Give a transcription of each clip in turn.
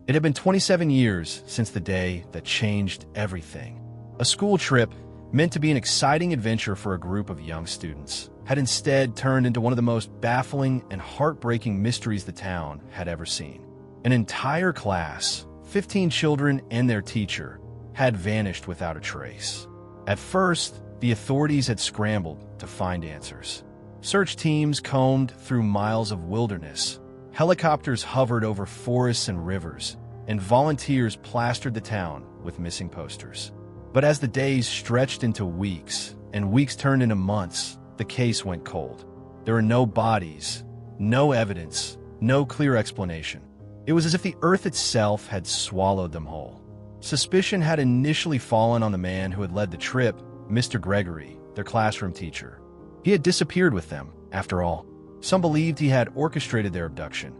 It had been 27 years since the day that changed everything. A school trip, meant to be an exciting adventure for a group of young students, had instead turned into one of the most baffling and heartbreaking mysteries the town had ever seen. An entire class, 15 children and their teacher, had vanished without a trace. At first, the authorities had scrambled to find answers. Search teams combed through miles of wilderness, helicopters hovered over forests and rivers, and volunteers plastered the town with missing posters. But as the days stretched into weeks, and weeks turned into months, the case went cold. There were no bodies, no evidence, no clear explanation. It was as if the earth itself had swallowed them whole. Suspicion had initially fallen on the man who had led the trip, Mr. Gregory, their classroom teacher. He had disappeared with them, after all. Some believed he had orchestrated their abduction.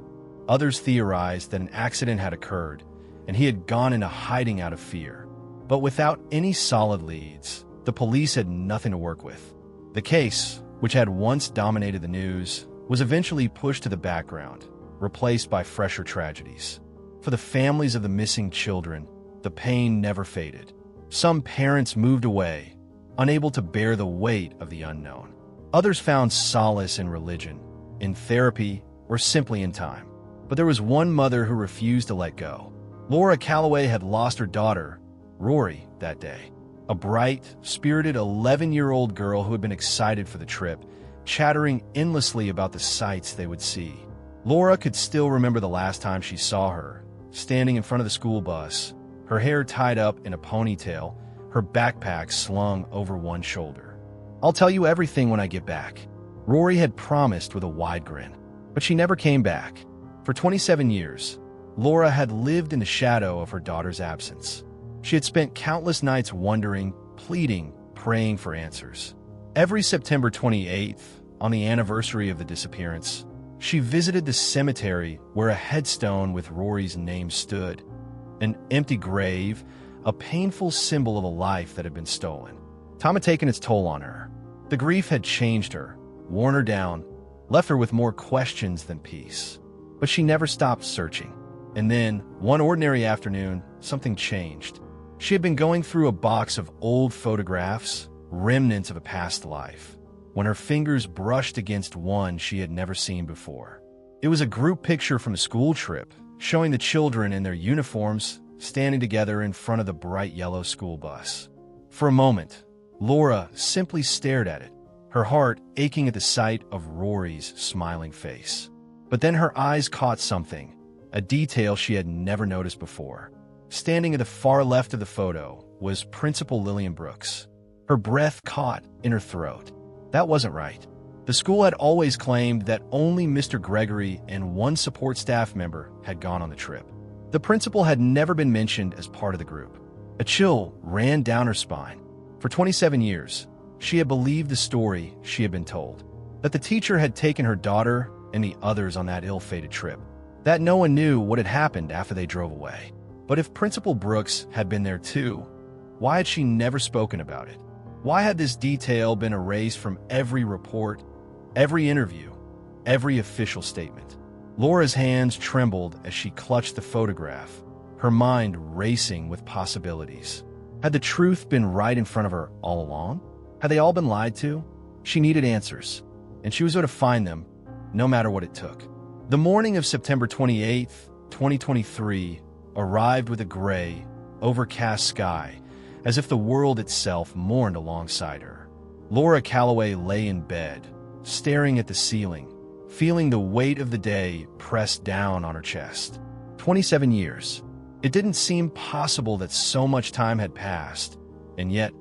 Others theorized that an accident had occurred, and he had gone into hiding out of fear. But without any solid leads, the police had nothing to work with. The case, which had once dominated the news, was eventually pushed to the background, replaced by fresher tragedies. For the families of the missing children, the pain never faded. Some parents moved away, unable to bear the weight of the unknown. Others found solace in religion, in therapy, or simply in time. But there was one mother who refused to let go. Laura Calloway had lost her daughter, Rory, that day. A bright, spirited 11-year-old girl who had been excited for the trip, chattering endlessly about the sights they would see. Laura could still remember the last time she saw her, standing in front of the school bus, her hair tied up in a ponytail, her backpack slung over one shoulder. "I'll tell you everything when I get back," Rory had promised with a wide grin. But she never came back. For 27 years, Laura had lived in the shadow of her daughter's absence. She had spent countless nights wondering, pleading, praying for answers. Every September 28th, on the anniversary of the disappearance, she visited the cemetery where a headstone with Rory's name stood. An empty grave, a painful symbol of a life that had been stolen. Time had taken its toll on her. The grief had changed her, worn her down, left her with more questions than peace. But she never stopped searching. And then, one ordinary afternoon, something changed. She had been going through a box of old photographs, remnants of a past life, when her fingers brushed against one she had never seen before. It was a group picture from a school trip, showing the children in their uniforms standing together in front of the bright yellow school bus. For a moment, Laura simply stared at it, her heart aching at the sight of Rory's smiling face. But then her eyes caught something, a detail she had never noticed before. Standing at the far left of the photo was Principal Lillian Brooks. Her breath caught in her throat. That wasn't right. The school had always claimed that only Mr. Gregory and one support staff member had gone on the trip. The principal had never been mentioned as part of the group. A chill ran down her spine. For 27 years, she had believed the story she had been told, that the teacher had taken her daughter and the others on that ill-fated trip, that no one knew what had happened after they drove away. But if Principal Brooks had been there too, why had she never spoken about it? Why had this detail been erased from every report, every interview, every official statement? Laura's hands trembled as she clutched the photograph, her mind racing with possibilities. Had the truth been right in front of her all along? Had they all been lied to? She needed answers, and she was going to find them, no matter what it took. The morning of September 28th, 2023, arrived with a gray, overcast sky, as if the world itself mourned alongside her. Laura Calloway lay in bed, staring at the ceiling, feeling the weight of the day pressed down on her chest. 27 years. It didn't seem possible that so much time had passed, and yet,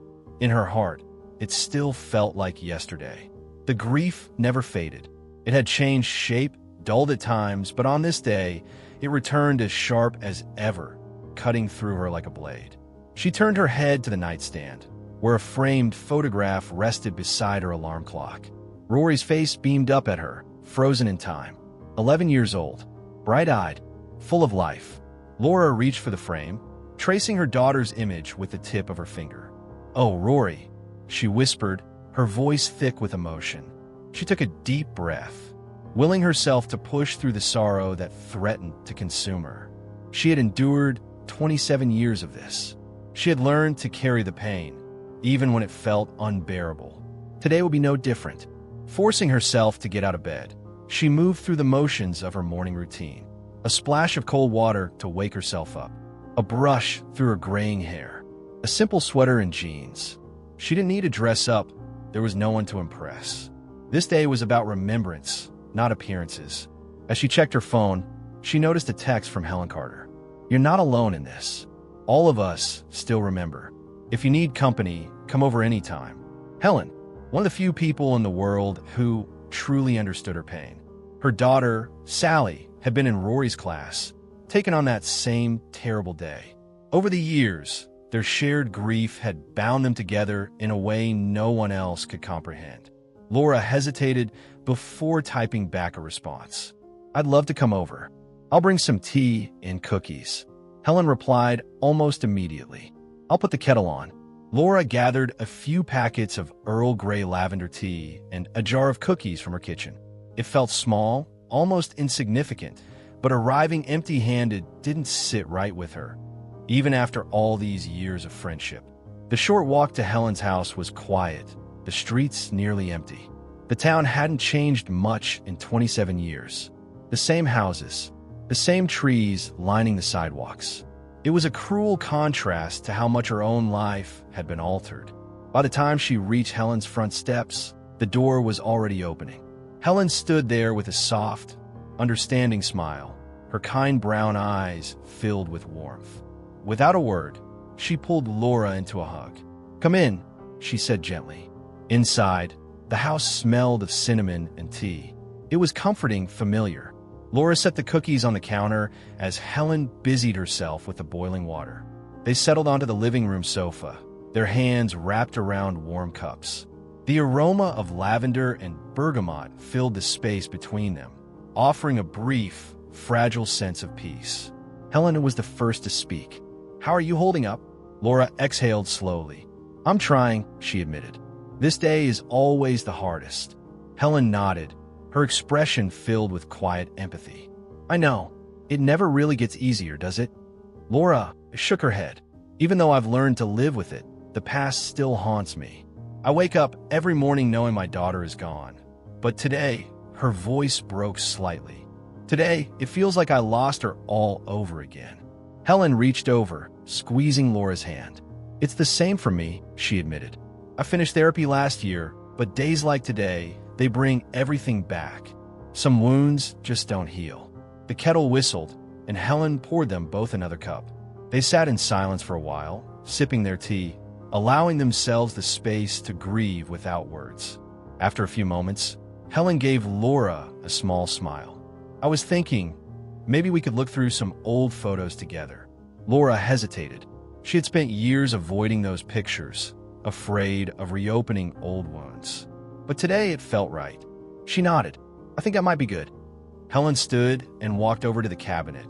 in her heart, it still felt like yesterday. The grief never faded. It had changed shape, dulled at times, but on this day, it returned as sharp as ever, cutting through her like a blade. She turned her head to the nightstand, where a framed photograph rested beside her alarm clock. Rory's face beamed up at her, frozen in time. 11 years old, bright-eyed, full of life. Laura reached for the frame, tracing her daughter's image with the tip of her finger. "Oh, Rory," she whispered, her voice thick with emotion. She took a deep breath, willing herself to push through the sorrow that threatened to consume her. She had endured 27 years of this. She had learned to carry the pain, even when it felt unbearable. Today would be no different. Forcing herself to get out of bed, she moved through the motions of her morning routine. A splash of cold water to wake herself up, a brush through her graying hair, a simple sweater and jeans. She didn't need to dress up. There was no one to impress. This day was about remembrance, not appearances. As she checked her phone, she noticed a text from Helen Carter. "You're not alone in this. All of us still remember. If you need company, come over anytime." Helen, one of the few people in the world who truly understood her pain. Her daughter, Sally, had been in Rory's class, taken on that same terrible day. Over the years, their shared grief had bound them together in a way no one else could comprehend. Laura hesitated before typing back a response. "I'd love to come over. I'll bring some tea and cookies." Helen replied almost immediately. "I'll put the kettle on." Laura gathered a few packets of Earl Grey lavender tea and a jar of cookies from her kitchen. It felt small, almost insignificant, but arriving empty-handed didn't sit right with her, even after all these years of friendship. The short walk to Helen's house was quiet, the streets nearly empty. The town hadn't changed much in 27 years. The same houses, the same trees lining the sidewalks. It was a cruel contrast to how much her own life had been altered. By the time she reached Helen's front steps, the door was already opening. Helen stood there with a soft, understanding smile, her kind brown eyes filled with warmth. Without a word, she pulled Laura into a hug. "Come in," she said gently. Inside, the house smelled of cinnamon and tea. It was comforting, familiar. Laura set the cookies on the counter as Helen busied herself with the boiling water. They settled onto the living room sofa, their hands wrapped around warm cups. The aroma of lavender and bergamot filled the space between them, offering a brief, fragile sense of peace. Helen was the first to speak. "How are you holding up?" Laura exhaled slowly. "I'm trying," she admitted. "This day is always the hardest." Helen nodded, her expression filled with quiet empathy. "I know. It never really gets easier, does it?" Laura shook her head. "Even though I've learned to live with it, the past still haunts me. I wake up every morning knowing my daughter is gone. But today," her voice broke slightly. "Today, it feels like I lost her all over again." Helen reached over, squeezing Laura's hand. "It's the same for me," she admitted. "I finished therapy last year, but days like today, they bring everything back. Some wounds just don't heal." The kettle whistled, and Helen poured them both another cup. They sat in silence for a while, sipping their tea, allowing themselves the space to grieve without words. After a few moments, Helen gave Laura a small smile. "I was thinking, maybe we could look through some old photos together." Laura hesitated. She had spent years avoiding those pictures, afraid of reopening old wounds. But today it felt right. She nodded. "I think that might be good." Helen stood and walked over to the cabinet,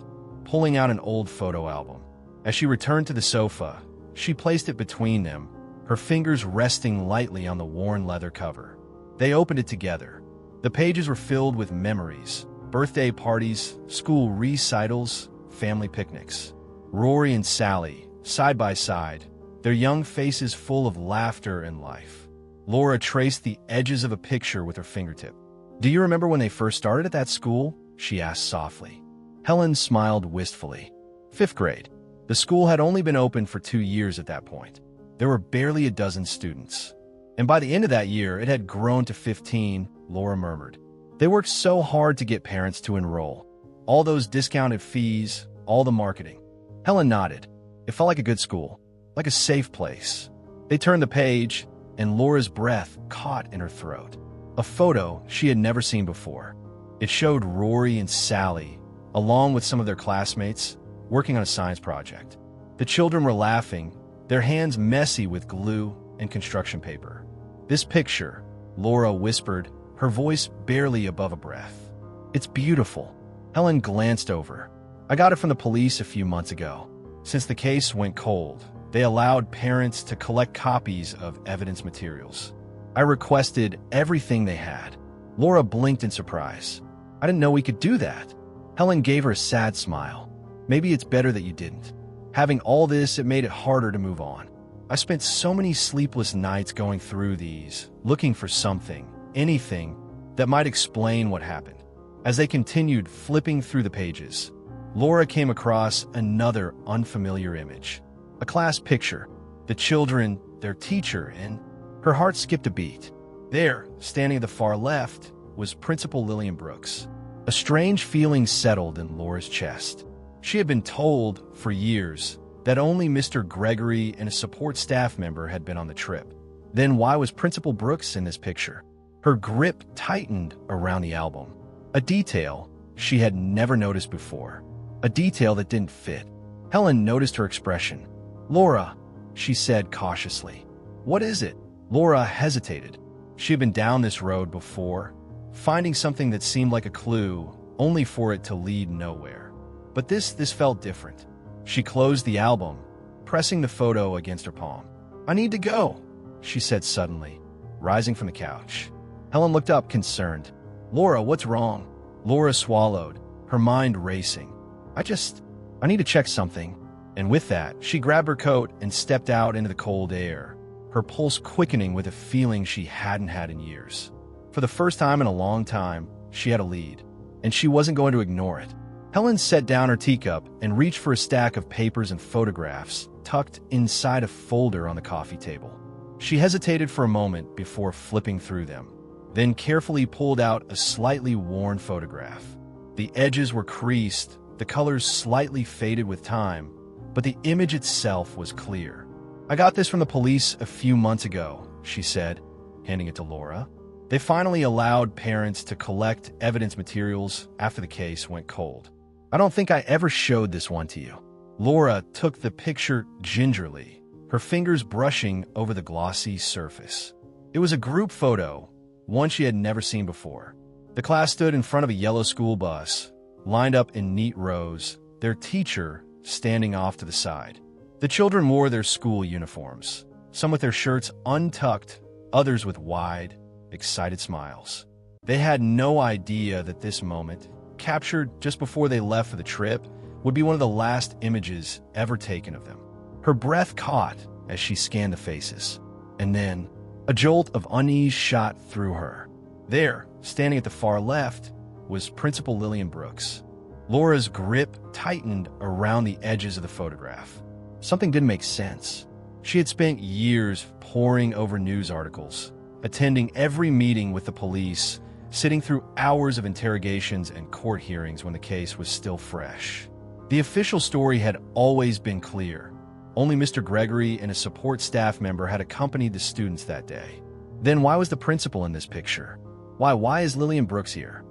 pulling out an old photo album. As she returned to the sofa, she placed it between them, her fingers resting lightly on the worn leather cover. They opened it together. The pages were filled with memories, birthday parties, school recitals, family picnics. Rory and Sally, side by side, their young faces full of laughter and life. Laura traced the edges of a picture with her fingertip. "Do you remember when they first started at that school?" she asked softly. Helen smiled wistfully. "Fifth grade." The school had only been open for 2 years at that point. There were barely a dozen students. And by the end of that year, it had grown to 15, Laura murmured. "They worked so hard to get parents to enroll. All those discounted fees, all the marketing." Helen nodded. It felt like a good school, like a safe place. They turned the page, and Laura's breath caught in her throat. A photo she had never seen before. It showed Rory and Sally, along with some of their classmates, working on a science project. The children were laughing, their hands messy with glue and construction paper. "This picture," Laura whispered, her voice barely above a breath. "It's beautiful." Helen glanced over. "I got it from the police a few months ago. Since the case went cold, they allowed parents to collect copies of evidence materials. I requested everything they had." Laura blinked in surprise. "I didn't know we could do that." Helen gave her a sad smile. Maybe it's better that you didn't. Having all this, it made it harder to move on. I spent so many sleepless nights going through these, looking for something, anything, that might explain what happened. As they continued flipping through the pages, Laura came across another unfamiliar image. A class picture, the children, their teacher, and her heart skipped a beat. There, standing at the far left, was Principal Lillian Brooks. A strange feeling settled in Laura's chest. She had been told, for years, that only Mr. Gregory and a support staff member had been on the trip. Then why was Principal Brooks in this picture? Her grip tightened around the album. A detail she had never noticed before. A detail that didn't fit. Helen noticed her expression. "Laura," she said cautiously. "What is it?" Laura hesitated. She had been down this road before, finding something that seemed like a clue, only for it to lead nowhere. But this felt different. She closed the album, pressing the photo against her palm. "I need to go," she said suddenly, rising from the couch. Helen looked up, concerned. "Laura, what's wrong?" Laura swallowed, her mind racing. I need to check something." And with that, she grabbed her coat and stepped out into the cold air, her pulse quickening with a feeling she hadn't had in years. For the first time in a long time, she had a lead, and she wasn't going to ignore it. Helen set down her teacup and reached for a stack of papers and photographs tucked inside a folder on the coffee table. She hesitated for a moment before flipping through them, then carefully pulled out a slightly worn photograph. The edges were creased, the colors slightly faded with time, but the image itself was clear. "I got this from the police a few months ago," she said, handing it to Laura. "They finally allowed parents to collect evidence materials after the case went cold. I don't think I ever showed this one to you." Laura took the picture gingerly, her fingers brushing over the glossy surface. It was a group photo, one she had never seen before. The class stood in front of a yellow school bus, lined up in neat rows, their teacher standing off to the side. The children wore their school uniforms, some with their shirts untucked, others with wide, excited smiles. They had no idea that this moment, captured just before they left for the trip, would be one of the last images ever taken of them. Her breath caught as she scanned the faces, and then a jolt of unease shot through her. There, standing at the far left, was Principal Lillian Brooks. Laura's grip tightened around the edges of the photograph. Something didn't make sense. She had spent years poring over news articles, attending every meeting with the police, sitting through hours of interrogations and court hearings when the case was still fresh. The official story had always been clear. Only Mr. Gregory and a support staff member had accompanied the students that day. Then why was the principal in this picture? Why is Lillian Brooks here?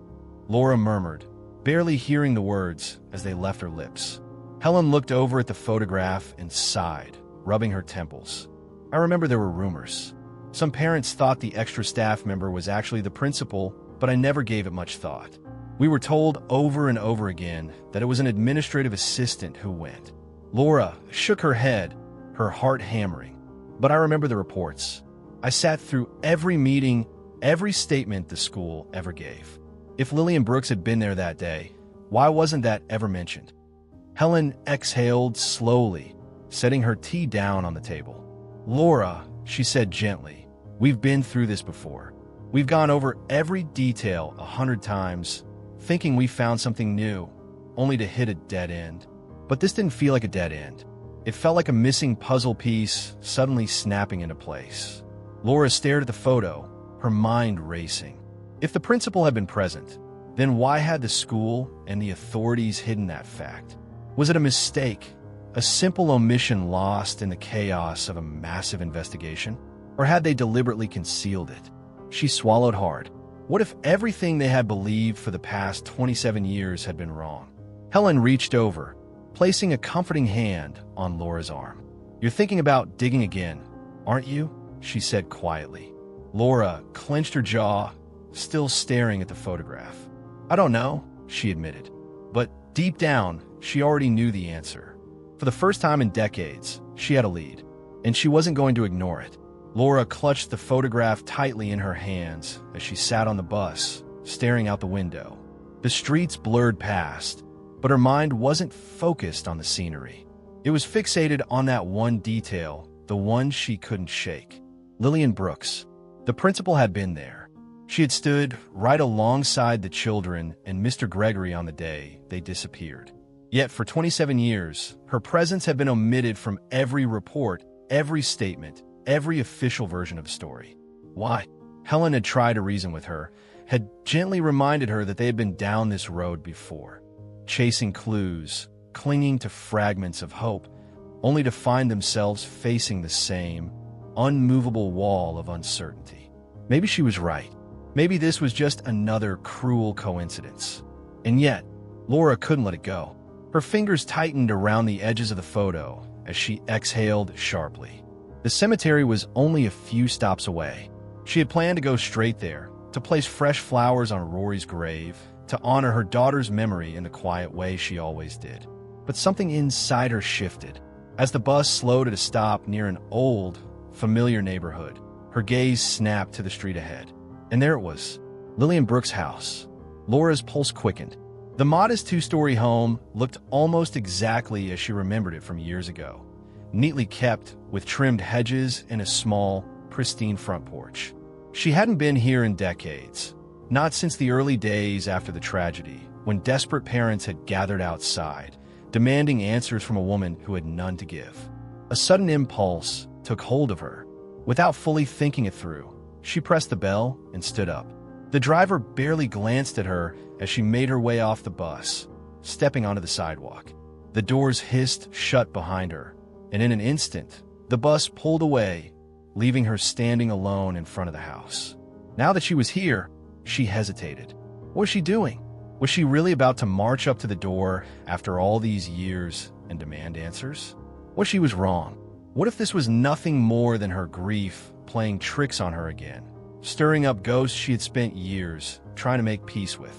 Laura murmured, barely hearing the words as they left her lips. Helen looked over at the photograph and sighed, rubbing her temples. "I remember there were rumors. Some parents thought the extra staff member was actually the principal, but I never gave it much thought. We were told over and over again that it was an administrative assistant who went." Laura shook her head, her heart hammering. "But I remember the reports. I sat through every meeting, every statement the school ever gave. If Lillian Brooks had been there that day, why wasn't that ever mentioned?" Helen exhaled slowly, setting her tea down on the table. "Laura," she said gently, "we've been through this before. We've gone over every detail 100 times, thinking we found something new, only to hit a dead end. But this didn't feel like a dead end. It felt like a missing puzzle piece suddenly snapping into place." Laura stared at the photo, her mind racing. If the principal had been present, then why had the school and the authorities hidden that fact? Was it a mistake, a simple omission lost in the chaos of a massive investigation? Or had they deliberately concealed it? She swallowed hard. What if everything they had believed for the past 27 years had been wrong? Helen reached over, placing a comforting hand on Laura's arm. "You're thinking about digging again, aren't you?" she said quietly. Laura clenched her jaw, still staring at the photograph. "I don't know," she admitted. But deep down, she already knew the answer. For the first time in decades, she had a lead, and she wasn't going to ignore it. Laura clutched the photograph tightly in her hands as she sat on the bus, staring out the window. The streets blurred past, but her mind wasn't focused on the scenery. It was fixated on that one detail, the one she couldn't shake. Lillian Brooks. The principal had been there. She had stood right alongside the children and Mr. Gregory on the day they disappeared. Yet for 27 years, her presence had been omitted from every report, every statement, every official version of the story. Why? Helen had tried to reason with her, had gently reminded her that they had been down this road before, chasing clues, clinging to fragments of hope, only to find themselves facing the same, unmovable wall of uncertainty. Maybe she was right. Maybe this was just another cruel coincidence. And yet, Laura couldn't let it go. Her fingers tightened around the edges of the photo as she exhaled sharply. The cemetery was only a few stops away. She had planned to go straight there, to place fresh flowers on Rory's grave, to honor her daughter's memory in the quiet way she always did. But something inside her shifted. As the bus slowed at a stop near an old, familiar neighborhood, her gaze snapped to the street ahead. And there it was, Lillian Brooks' house. Laura's pulse quickened. The modest two-story home looked almost exactly as she remembered it from years ago. Neatly kept, with trimmed hedges and a small, pristine front porch. She hadn't been here in decades. Not since the early days after the tragedy, when desperate parents had gathered outside, demanding answers from a woman who had none to give. A sudden impulse took hold of her. Without fully thinking it through, she pressed the bell and stood up. The driver barely glanced at her as she made her way off the bus, stepping onto the sidewalk. The doors hissed shut behind her, and in an instant, the bus pulled away, leaving her standing alone in front of the house. Now that she was here, she hesitated. What was she doing? Was she really about to march up to the door after all these years and demand answers? What if she was wrong? What if this was nothing more than her grief playing tricks on her again, stirring up ghosts she had spent years trying to make peace with?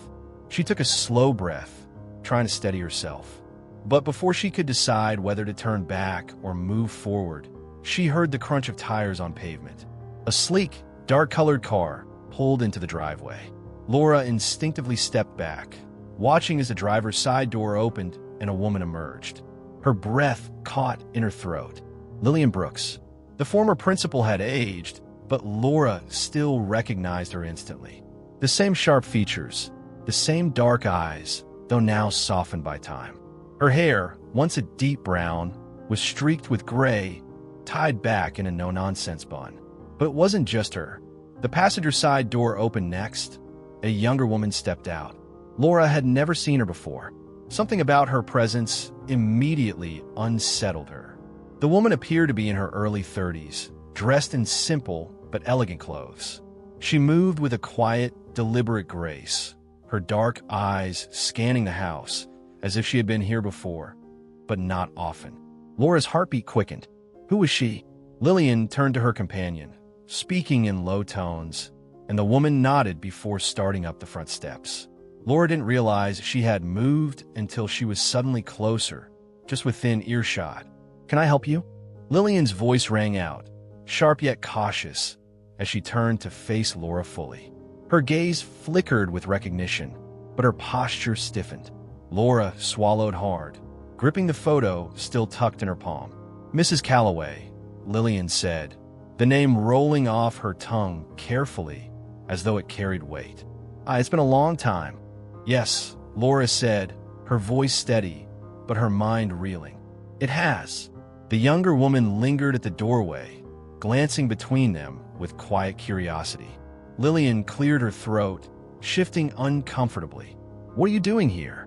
She took a slow breath, trying to steady herself. But before she could decide whether to turn back or move forward, she heard the crunch of tires on pavement. A sleek, dark-colored car pulled into the driveway. Laura instinctively stepped back, watching as the driver's side door opened and a woman emerged. Her breath caught in her throat. Lillian Brooks. The former principal had aged, but Laura still recognized her instantly. The same sharp features, the same dark eyes, though now softened by time. Her hair, once a deep brown, was streaked with gray, tied back in a no-nonsense bun. But it wasn't just her. The passenger side door opened next. A younger woman stepped out. Laura had never seen her before. Something about her presence immediately unsettled her. The woman appeared to be in her early 30s, dressed in simple but elegant clothes. She moved with a quiet, deliberate grace, her dark eyes scanning the house as if she had been here before, but not often. Laura's heartbeat quickened. Who was she? Lillian turned to her companion, speaking in low tones, and the woman nodded before starting up the front steps. Laura didn't realize she had moved until she was suddenly closer, just within earshot. Can I help you? Lillian's voice rang out, sharp yet cautious, as she turned to face Laura fully. Her gaze flickered with recognition, but her posture stiffened. Laura swallowed hard, gripping the photo still tucked in her palm. Mrs. Calloway, Lillian said, the name rolling off her tongue carefully, as though it carried weight. It's been a long time. Yes, Laura said, her voice steady, but her mind reeling. It has. The younger woman lingered at the doorway, glancing between them with quiet curiosity. Lillian cleared her throat, shifting uncomfortably. What are you doing here?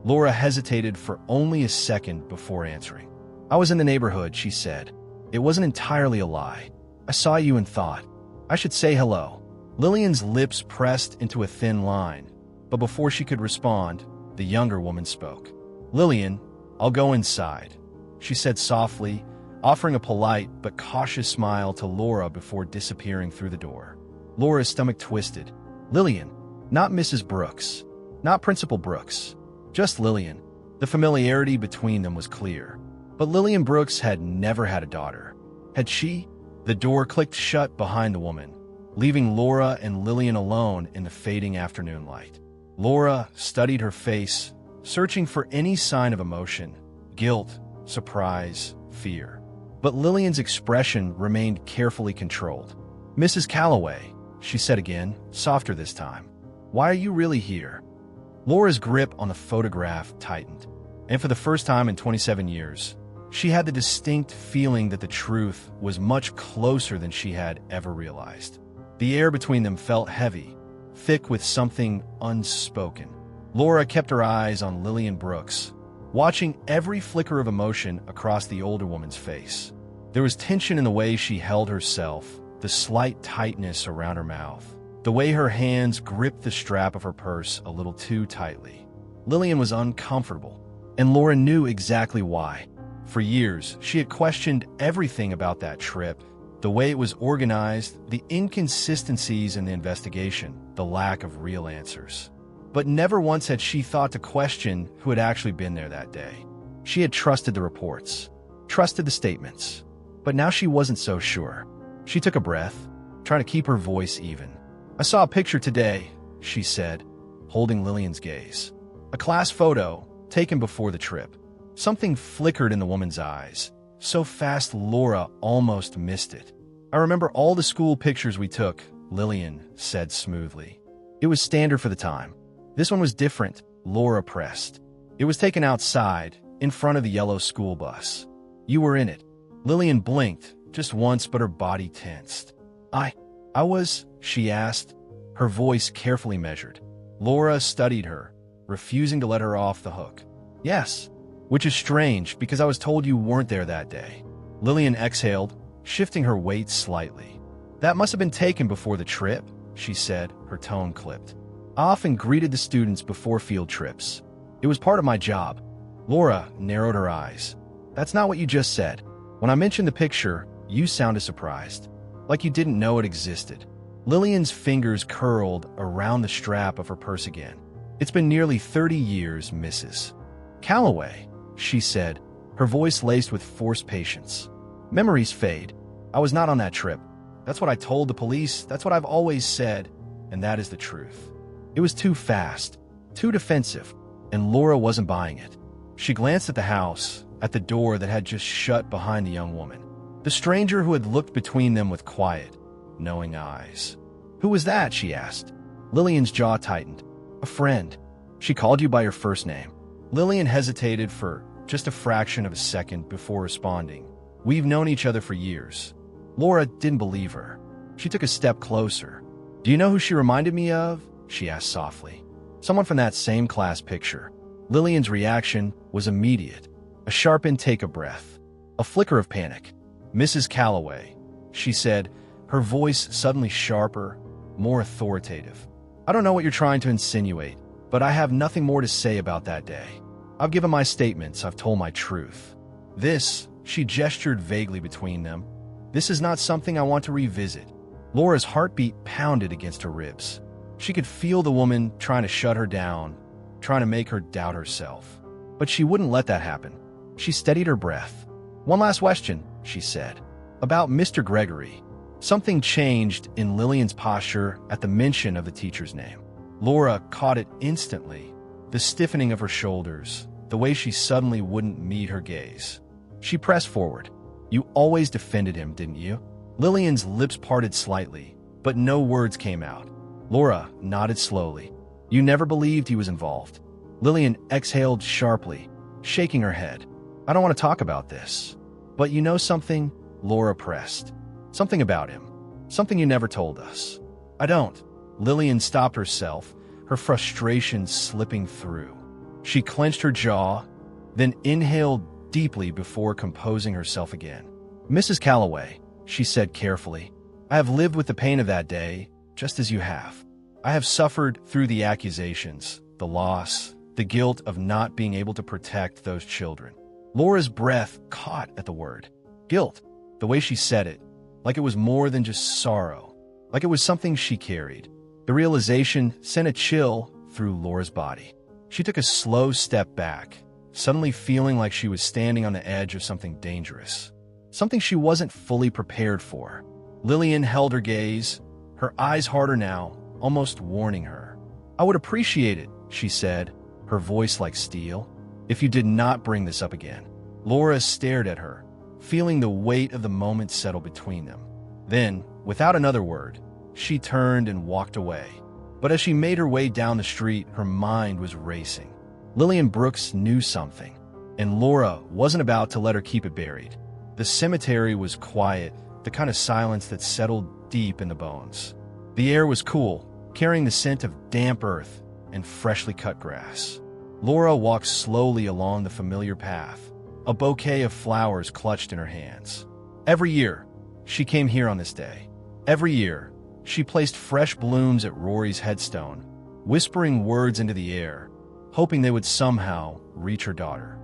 Laura hesitated for only a second before answering. I was in the neighborhood, she said. It wasn't entirely a lie. I saw you and thought, I should say hello. Lillian's lips pressed into a thin line, but before she could respond, the younger woman spoke. Lillian, I'll go inside, she said softly, offering a polite but cautious smile to Laura before disappearing through the door. Laura's stomach twisted. Lillian, not Mrs. Brooks, not Principal Brooks, just Lillian. The familiarity between them was clear. But Lillian Brooks had never had a daughter. Had she? The door clicked shut behind the woman, leaving Laura and Lillian alone in the fading afternoon light. Laura studied her face, searching for any sign of emotion, guilt, surprise, fear. But Lillian's expression remained carefully controlled. "Mrs. Calloway," she said again, softer this time. "Why are you really here?" Laura's grip on the photograph tightened, and for the first time in 27 years, she had the distinct feeling that the truth was much closer than she had ever realized. The air between them felt heavy, thick with something unspoken. Laura kept her eyes on Lillian Brooks, watching every flicker of emotion across the older woman's face. There was tension in the way she held herself, the slight tightness around her mouth, the way her hands gripped the strap of her purse a little too tightly. Lillian was uncomfortable, and Laura knew exactly why. For years, she had questioned everything about that trip, the way it was organized, the inconsistencies in the investigation, the lack of real answers. But never once had she thought to question who had actually been there that day. She had trusted the reports, trusted the statements, but now she wasn't so sure. She took a breath, trying to keep her voice even. "I saw a picture today," she said, holding Lillian's gaze. "A class photo, taken before the trip." Something flickered in the woman's eyes, so fast Laura almost missed it. "I remember all the school pictures we took," Lillian said smoothly. "It was standard for the time. This one was different," Laura pressed. "It was taken outside, in front of the yellow school bus. You were in it." Lillian blinked, just once, but her body tensed. I was," she asked, her voice carefully measured. Laura studied her, refusing to let her off the hook. "Yes, which is strange because I was told you weren't there that day." Lillian exhaled, shifting her weight slightly. "That must have been taken before the trip," she said, her tone clipped. "I often greeted the students before field trips. It was part of my job." Laura narrowed her eyes. "That's not what you just said. When I mentioned the picture, you sounded surprised, like you didn't know it existed." Lillian's fingers curled around the strap of her purse again. "It's been nearly 30 years, Mrs. Calloway," she said, her voice laced with forced patience. "Memories fade. I was not on that trip. That's what I told the police, that's what I've always said, and that is the truth." It was too fast, too defensive, and Laura wasn't buying it. She glanced at the house, at the door that had just shut behind the young woman, the stranger who had looked between them with quiet, knowing eyes. "Who was that?" she asked. Lillian's jaw tightened. "A friend. She called you by your first name." Lillian hesitated for just a fraction of a second before responding. "We've known each other for years." Laura didn't believe her. She took a step closer. "Do you know who she reminded me of?" she asked softly. "Someone from that same class picture." Lillian's reaction was immediate. A sharp intake of breath, a flicker of panic. "Mrs. Calloway," she said, her voice suddenly sharper, more authoritative. "I don't know what you're trying to insinuate, but I have nothing more to say about that day. I've given my statements, I've told my truth. This," she gestured vaguely between them, "this is not something I want to revisit." Laura's heartbeat pounded against her ribs. She could feel the woman trying to shut her down, trying to make her doubt herself. But she wouldn't let that happen. She steadied her breath. "One last question," she said. "About Mr. Gregory." Something changed in Lillian's posture at the mention of the teacher's name. Laura caught it instantly, the stiffening of her shoulders, the way she suddenly wouldn't meet her gaze. She pressed forward. "You always defended him, didn't you?" Lillian's lips parted slightly, but no words came out. Laura nodded slowly. "You never believed he was involved." Lillian exhaled sharply, shaking her head. "I don't want to talk about this." "But you know something?" Laura pressed. "Something about him. Something you never told us." "I don't." Lillian stopped herself, her frustration slipping through. She clenched her jaw, then inhaled deeply before composing herself again. "Mrs. Calloway," she said carefully, "I have lived with the pain of that day, just as you have. I have suffered through the accusations, the loss, the guilt of not being able to protect those children." Laura's breath caught at the word. Guilt. The way she said it, like it was more than just sorrow, like it was something she carried. The realization sent a chill through Laura's body. She took a slow step back, suddenly feeling like she was standing on the edge of something dangerous, something she wasn't fully prepared for. Lillian held her gaze, her eyes harder now, almost warning her. "I would appreciate it," she said, her voice like steel. "If you did not bring this up again." Laura stared at her, feeling the weight of the moment settle between them. Then, without another word, she turned and walked away. But as she made her way down the street, her mind was racing. Lillian Brooks knew something, and Laura wasn't about to let her keep it buried. The cemetery was quiet, the kind of silence that settled deep in the bones. The air was cool, carrying the scent of damp earth and freshly cut grass. Laura walked slowly along the familiar path, a bouquet of flowers clutched in her hands. Every year, she came here on this day. Every year, she placed fresh blooms at Rory's headstone, whispering words into the air, hoping they would somehow reach her daughter.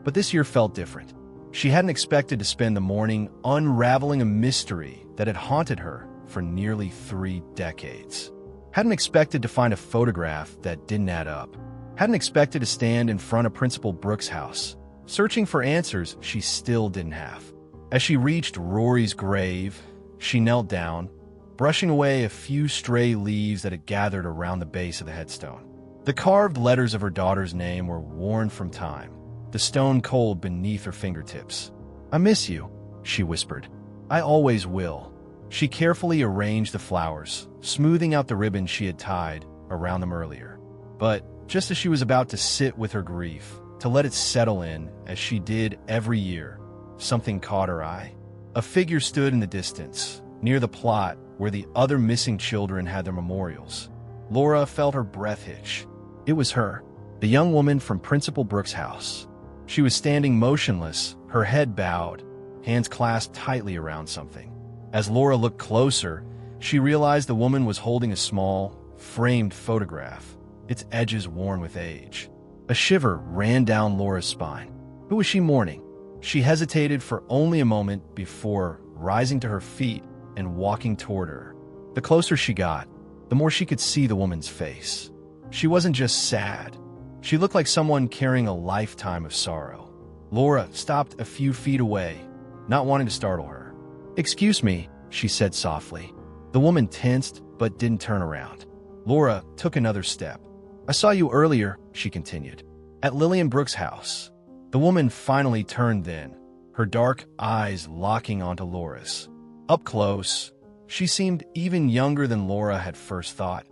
But this year felt different. She hadn't expected to spend the morning unraveling a mystery that had haunted her for nearly 3 decades. Hadn't expected to find a photograph that didn't add up. Hadn't expected to stand in front of Principal Brooks' house, searching for answers she still didn't have. As she reached Rory's grave, she knelt down, brushing away a few stray leaves that had gathered around the base of the headstone. The carved letters of her daughter's name were worn from time, the stone cold beneath her fingertips. "I miss you," she whispered. "I always will." She carefully arranged the flowers, smoothing out the ribbon she had tied around them earlier. But just as she was about to sit with her grief, to let it settle in, as she did every year, something caught her eye. A figure stood in the distance, near the plot where the other missing children had their memorials. Laura felt her breath hitch. It was her, the young woman from Principal Brooks' house. She was standing motionless, her head bowed, hands clasped tightly around something. As Laura looked closer, she realized the woman was holding a small, framed photograph, its edges worn with age. A shiver ran down Laura's spine. Who was she mourning? She hesitated for only a moment before rising to her feet and walking toward her. The closer she got, the more she could see the woman's face. She wasn't just sad. She looked like someone carrying a lifetime of sorrow. Laura stopped a few feet away, not wanting to startle her. "Excuse me," she said softly. The woman tensed but didn't turn around. Laura took another step. "I saw you earlier," she continued, "at Lillian Brooks' house." The woman finally turned then, her dark eyes locking onto Laura's. Up close, she seemed even younger than Laura had first thought.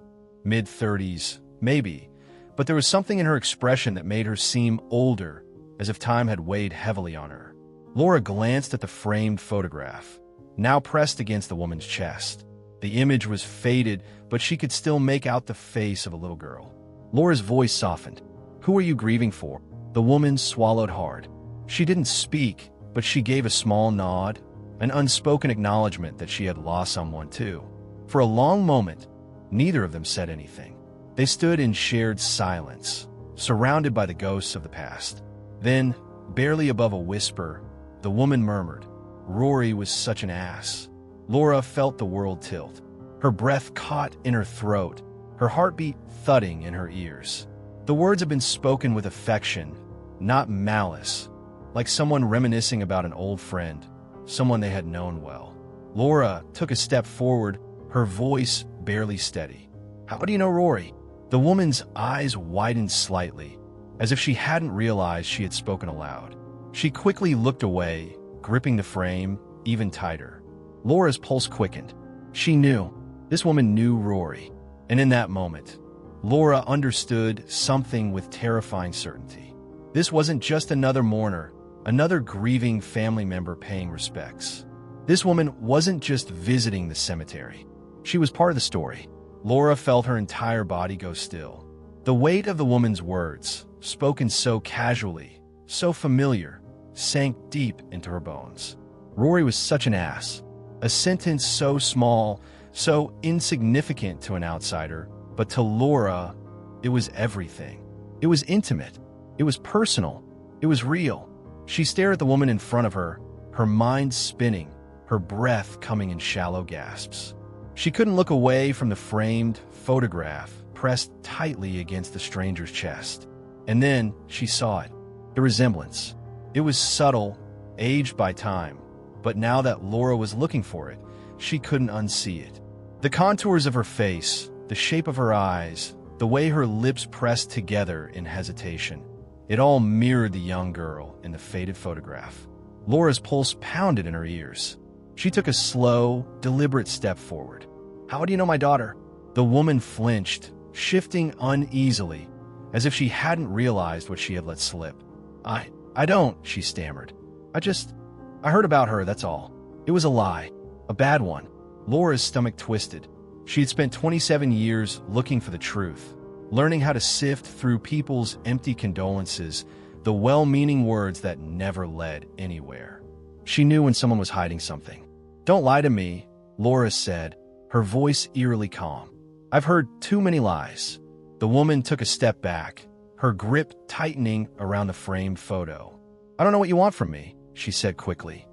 Mid-30s, maybe, but there was something in her expression that made her seem older, as if time had weighed heavily on her. Laura glanced at the framed photograph, now pressed against the woman's chest. The image was faded, but she could still make out the face of a little girl. Laura's voice softened. "Who are you grieving for?" The woman swallowed hard. She didn't speak, but she gave a small nod, an unspoken acknowledgement that she had lost someone too. For a long moment, neither of them said anything. They stood in shared silence, surrounded by the ghosts of the past. Then, barely above a whisper, the woman murmured, "Rory was such an ass." Laura felt the world tilt. Her breath caught in her throat, her heartbeat thudding in her ears. The words had been spoken with affection, not malice, like someone reminiscing about an old friend, someone they had known well. Laura took a step forward, her voice barely steady. "How do you know Rory?" The woman's eyes widened slightly, as if she hadn't realized she had spoken aloud. She quickly looked away, gripping the frame even tighter. Laura's pulse quickened. She knew. This woman knew Rory. And in that moment, Laura understood something with terrifying certainty. This wasn't just another mourner, another grieving family member paying respects. This woman wasn't just visiting the cemetery. She was part of the story. Laura felt her entire body go still. The weight of the woman's words, spoken so casually, so familiar, sank deep into her bones. Rory was such an ass. A sentence so small, so insignificant to an outsider, but to Laura, it was everything. It was intimate. It was personal. It was real. She stared at the woman in front of her, her mind spinning, her breath coming in shallow gasps. She couldn't look away from the framed photograph pressed tightly against the stranger's chest. And then she saw it. The resemblance. It was subtle, aged by time, but now that Laura was looking for it, she couldn't unsee it. The contours of her face, the shape of her eyes, the way her lips pressed together in hesitation. It all mirrored the young girl in the faded photograph. Laura's pulse pounded in her ears. She took a slow, deliberate step forward. "How do you know my daughter?" The woman flinched, shifting uneasily, as if she hadn't realized what she had let slip. I don't," she stammered. I heard about her, that's all. It was a lie. A bad one." Laura's stomach twisted. She had spent 27 years looking for the truth, learning how to sift through people's empty condolences, the well-meaning words that never led anywhere. She knew when someone was hiding something. "Don't lie to me," Laura said, her voice eerily calm. "I've heard too many lies." The woman took a step back, her grip tightening around the framed photo. "I don't know what you want from me," she said quickly.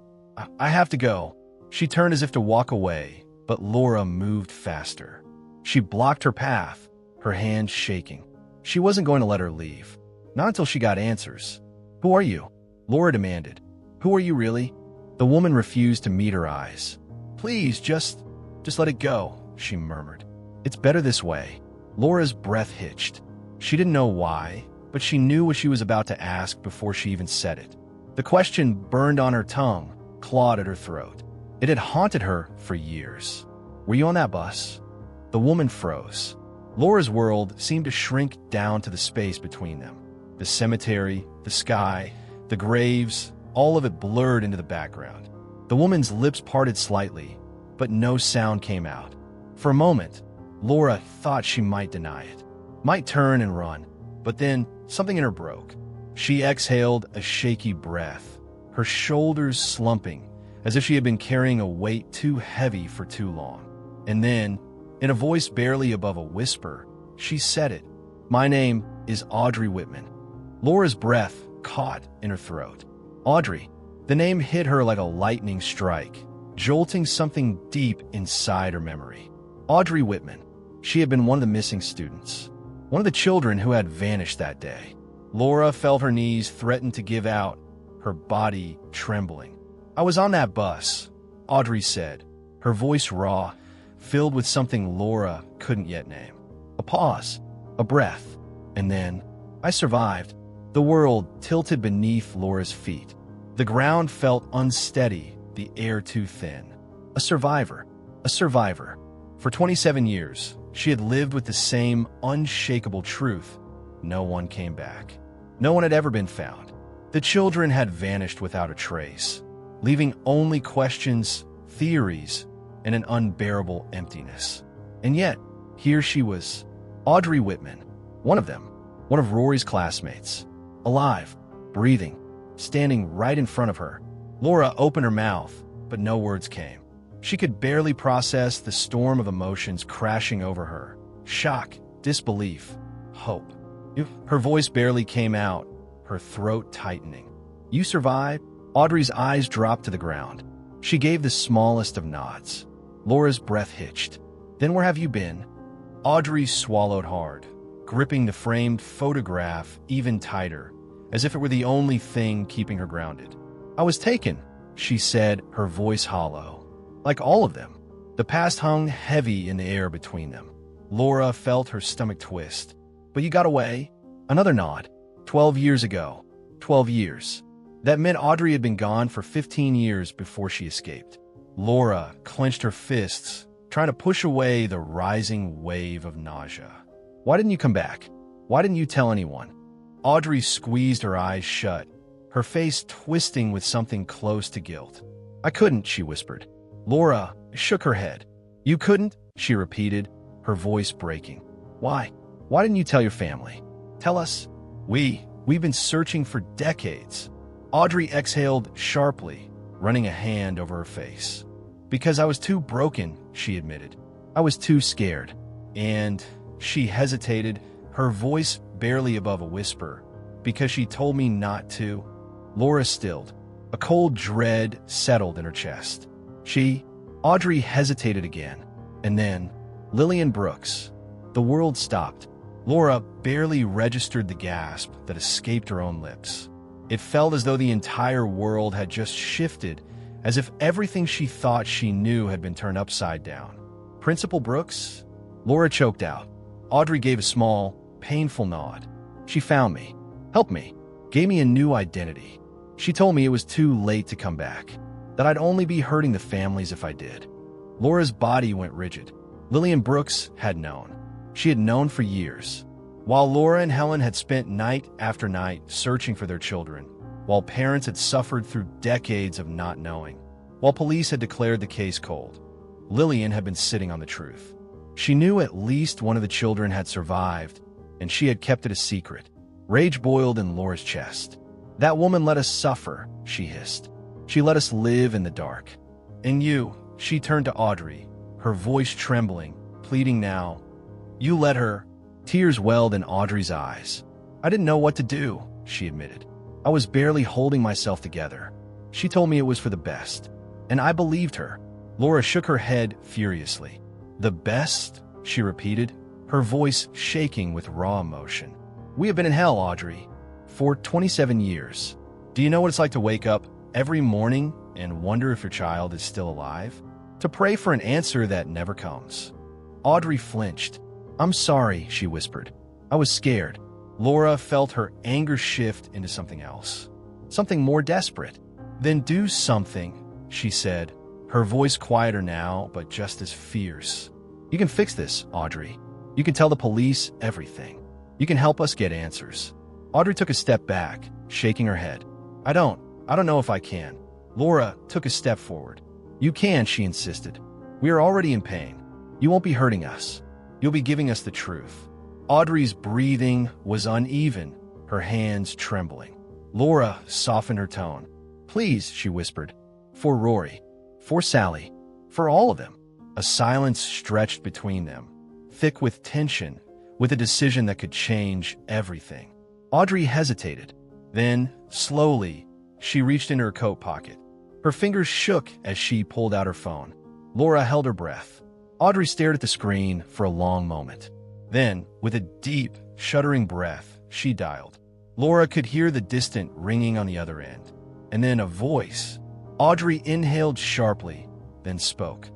I have to go." She turned as if to walk away, but Laura moved faster. She blocked her path, her hands shaking. She wasn't going to let her leave. Not until she got answers. "Who are you?" Laura demanded. "Who are you really?" The woman refused to meet her eyes. "Please, just let it go," she murmured. "It's better this way." Laura's breath hitched. She didn't know why, but she knew what she was about to ask before she even said it. The question burned on her tongue, clawed at her throat. It had haunted her for years. "Were you on that bus?" The woman froze. Laura's world seemed to shrink down to the space between them. The cemetery, the sky, the graves, all of it blurred into the background. The woman's lips parted slightly, but no sound came out. For a moment, Laura thought she might deny it, might turn and run, but then something in her broke. She exhaled a shaky breath, her shoulders slumping, as if she had been carrying a weight too heavy for too long. And then, in a voice barely above a whisper, she said it. "My name is Audrey Whitman." Laura's breath caught in her throat. Audrey. The name hit her like a lightning strike, jolting something deep inside her memory. Audrey Whitman. She had been one of the missing students, one of the children who had vanished that day. Laura felt her knees threaten to give out, her body trembling. "I was on that bus," Audrey said, her voice raw, filled with something Laura couldn't yet name. A pause, a breath, and then, "I survived." The world tilted beneath Laura's feet. The ground felt unsteady, the air too thin. A survivor. A survivor. For 27 years, she had lived with the same unshakable truth. No one came back. No one had ever been found. The children had vanished without a trace, leaving only questions, theories, and an unbearable emptiness. And yet, here she was, Audrey Whitman, one of them, one of Rory's classmates, alive, breathing, standing right in front of her. Laura opened her mouth, but no words came. She could barely process the storm of emotions crashing over her. Shock, disbelief, hope. Her voice barely came out, her throat tightening. "You survived?" Audrey's eyes dropped to the ground. She gave the smallest of nods. Laura's breath hitched. "Then where have you been?" Audrey swallowed hard, gripping the framed photograph even tighter, as if it were the only thing keeping her grounded. "I was taken," she said, her voice hollow. Like all of them, the past hung heavy in the air between them. Laura felt her stomach twist. "But you got away?" Another nod. 12 years ago. 12 years. That meant Audrey had been gone for 15 years before she escaped. Laura clenched her fists, trying to push away the rising wave of nausea. "Why didn't you come back? Why didn't you tell anyone?" Audrey squeezed her eyes shut, her face twisting with something close to guilt. "I couldn't," she whispered. Laura shook her head. "You couldn't?" she repeated, her voice breaking. "Why? Why didn't you tell your family? Tell us. We've been searching for decades." Audrey exhaled sharply, running a hand over her face. "Because I was too broken," she admitted. "I was too scared." And she hesitated, her voice barely above a whisper. "Because she told me not to." Laura stilled. A cold dread settled in her chest. Audrey hesitated again. And then, Lillian Brooks. The world stopped. Laura barely registered the gasp that escaped her own lips. It felt as though the entire world had just shifted, as if everything she thought she knew had been turned upside down. "Principal Brooks?" Laura choked out. Audrey gave a small, painful nod. She found me, helped me, gave me a new identity. She told me it was too late to come back, that I'd only be hurting the families if I did. Laura's body went rigid. Lillian Brooks had known. She had known for years. While Laura and Helen had spent night after night searching for their children, while parents had suffered through decades of not knowing, while police had declared the case cold, Lillian had been sitting on the truth. She knew at least one of the children had survived, and she had kept it a secret. Rage boiled in Laura's chest. That woman let us suffer, she hissed. She let us live in the dark. And you, she turned to Audrey, her voice trembling, pleading now. You let her. Tears welled in Audrey's eyes. I didn't know what to do, she admitted. I was barely holding myself together. She told me it was for the best, and I believed her. Laura shook her head furiously. The best? She repeated, her voice shaking with raw emotion. We have been in hell, Audrey, for 27 years. Do you know what it's like to wake up every morning and wonder if your child is still alive? To pray for an answer that never comes. Audrey flinched. I'm sorry, she whispered. I was scared. Laura felt her anger shift into something else. Something more desperate. Then do something, she said, her voice quieter now, but just as fierce. You can fix this, Audrey. You can tell the police everything. You can help us get answers. Audrey took a step back, shaking her head. I don't know if I can. Laura took a step forward. You can, she insisted. We are already in pain. You won't be hurting us. You'll be giving us the truth. Audrey's breathing was uneven, her hands trembling. Laura softened her tone. Please, she whispered. For Rory. For Sally. For all of them. A silence stretched between them, thick with tension, with a decision that could change everything. Audrey hesitated. Then, slowly, she reached into her coat pocket. Her fingers shook as she pulled out her phone. Laura held her breath. Audrey stared at the screen for a long moment. Then, with a deep, shuddering breath, she dialed. Laura could hear the distant ringing on the other end. And then a voice. Audrey inhaled sharply, then spoke.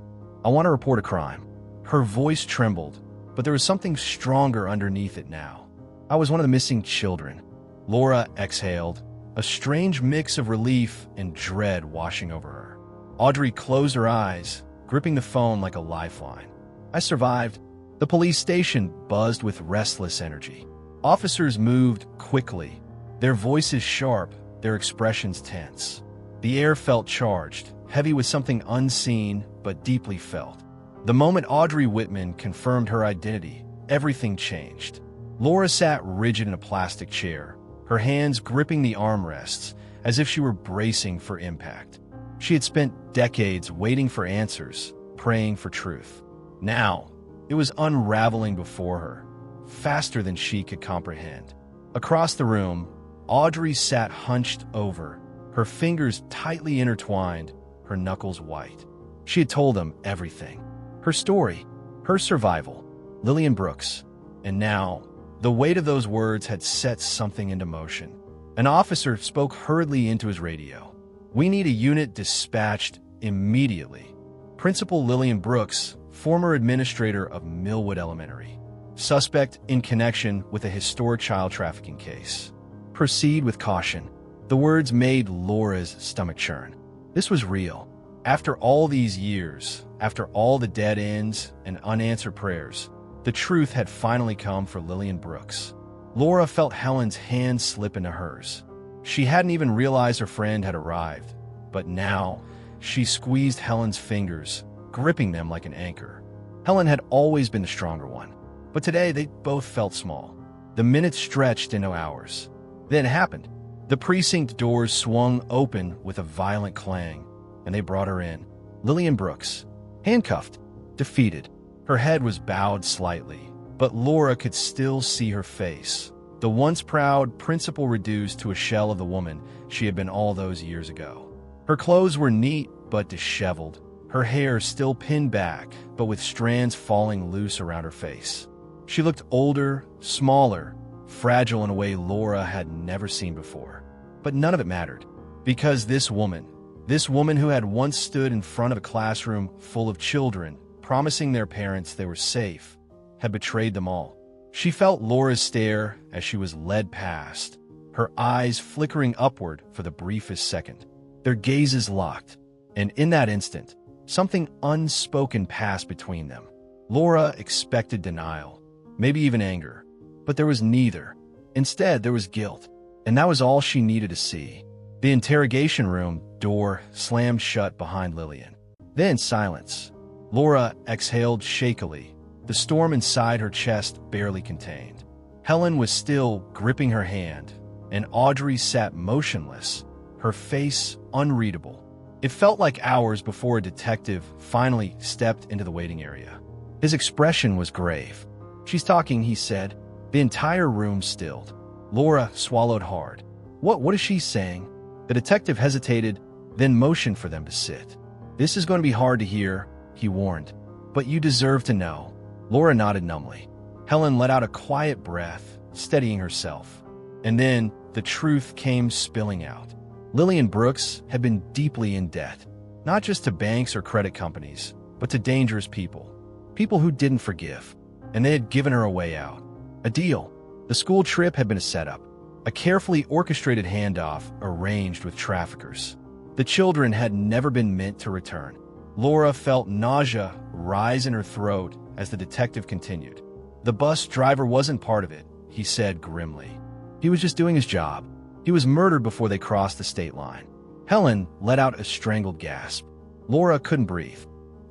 I want to report a crime. Her voice trembled, but there was something stronger underneath it now. I was one of the missing children. Laura exhaled, a strange mix of relief and dread washing over her. Audrey closed her eyes, gripping the phone like a lifeline. I survived. The police station buzzed with restless energy. Officers moved quickly, their voices sharp, their expressions tense. The air felt charged, heavy with something unseen but deeply felt. The moment Audrey Whitman confirmed her identity, everything changed. Laura sat rigid in a plastic chair, her hands gripping the armrests as if she were bracing for impact. She had spent decades waiting for answers, praying for truth. Now, it was unraveling before her, faster than she could comprehend. Across the room, Audrey sat hunched over, her fingers tightly intertwined, her knuckles white. She had told them everything. Her story, her survival, Lillian Brooks. And now, the weight of those words had set something into motion. An officer spoke hurriedly into his radio. We need a unit dispatched immediately. Principal Lillian Brooks, former administrator of Millwood Elementary. Suspect in connection with a historic child trafficking case. Proceed with caution. The words made Laura's stomach churn. This was real. After all these years, after all the dead ends and unanswered prayers, the truth had finally come for Lillian Brooks. Laura felt Helen's hand slip into hers. She hadn't even realized her friend had arrived, but now she squeezed Helen's fingers, gripping them like an anchor. Helen had always been the stronger one, but today they both felt small. The minutes stretched into hours. Then it happened. The precinct doors swung open with a violent clang, and they brought her in. Lillian Brooks, handcuffed, defeated. Her head was bowed slightly, but Laura could still see her face. The once proud principal reduced to a shell of the woman she had been all those years ago. Her clothes were neat but disheveled, her hair still pinned back but with strands falling loose around her face. She looked older, smaller, fragile in a way Laura had never seen before. But none of it mattered, because this woman who had once stood in front of a classroom full of children, promising their parents they were safe, had betrayed them all. She felt Laura's stare as she was led past, her eyes flickering upward for the briefest second. Their gazes locked, and in that instant, something unspoken passed between them. Laura expected denial, maybe even anger, but there was neither. Instead, there was guilt, and that was all she needed to see. The interrogation room door slammed shut behind Lillian. Then silence. Laura exhaled shakily, the storm inside her chest barely contained. Helen was still gripping her hand, and Audrey sat motionless, her face unreadable. It felt like hours before a detective finally stepped into the waiting area. His expression was grave. "She's talking," he said. The entire room stilled. Laura swallowed hard. What is she saying?" The detective hesitated, then motioned for them to sit. "This is going to be hard to hear," he warned. "But you deserve to know." Laura nodded numbly. Helen let out a quiet breath, steadying herself. And then the truth came spilling out. Lillian Brooks had been deeply in debt, not just to banks or credit companies, but to dangerous people. People who didn't forgive, and they had given her a way out. A deal. The school trip had been a setup, a carefully orchestrated handoff arranged with traffickers. The children had never been meant to return. Laura felt nausea rise in her throat as the detective continued. "The bus driver wasn't part of it," he said grimly. "He was just doing his job. He was murdered before they crossed the state line." Helen let out a strangled gasp. Laura couldn't breathe.